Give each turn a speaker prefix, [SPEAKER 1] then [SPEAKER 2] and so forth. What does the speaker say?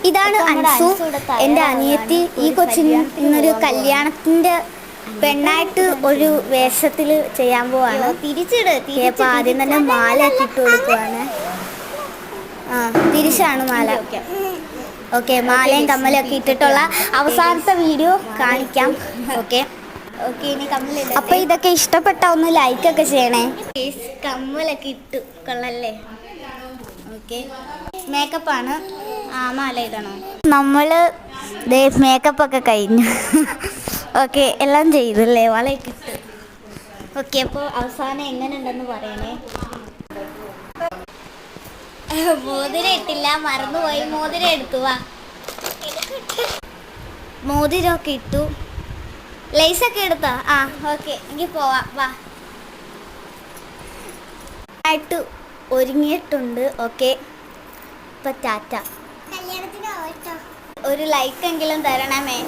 [SPEAKER 1] ഇതാണ് അൻസു, എൻ്റെ അനിയത്തി. ഈ കൊച്ചിന് ഇന്നൊരു കല്യാണത്തിൻ്റെ പെണ്ണായിട്ട് ഒരു വേഷത്തിൽ ചെയ്യാൻ പോവാണ്. അപ്പോൾ ആദ്യം തന്നെ മാലയൊക്കെ ഇട്ട് കൊടുക്കുവാണ്. തിരിച്ചാണ് മാല. ഓക്കെ, മാലയും കമ്മലൊക്കെ ഇട്ടിട്ടുള്ള അവസാനത്തെ വീഡിയോ കാണിക്കാം. ഓക്കെ, അപ്പോൾ ഇതൊക്കെ ഇഷ്ടപ്പെട്ട ഒന്ന് ലൈക്കൊക്കെ ചെയ്യണേ. കമ്മലൊക്കെ ഇട്ടു കൊള്ളല്ലേ. ഓക്കെ, മേക്കപ്പാണ്. മാല ഇടണോ? നമ്മൾ മേക്കപ്പൊക്കെ കഴിഞ്ഞു. ഓക്കെ, എല്ലാം ചെയ്തല്ലേ, വളയൊക്കെ ഇട്ട്. ഓക്കെ, അപ്പോൾ അവസാനം എങ്ങനെ ഉണ്ടെന്ന് പറയണേ. മോതിരം ഇട്ടില്ല, മറന്നുപോയി. മോതിരം എടുത്തു. വാ, മോതിരമൊക്കെ ഇട്ടു, ലേസൊക്കെ എടുത്തോ? ഓക്കെ, എങ്കിൽ പോവാം. വാ, ആയിട്ട് ഒരുങ്ങിയിട്ടുണ്ട്. ഓക്കെ, ഇപ്പം ടാറ്റ. ഒരു ലൈക്കെങ്കിലും തരണമേ.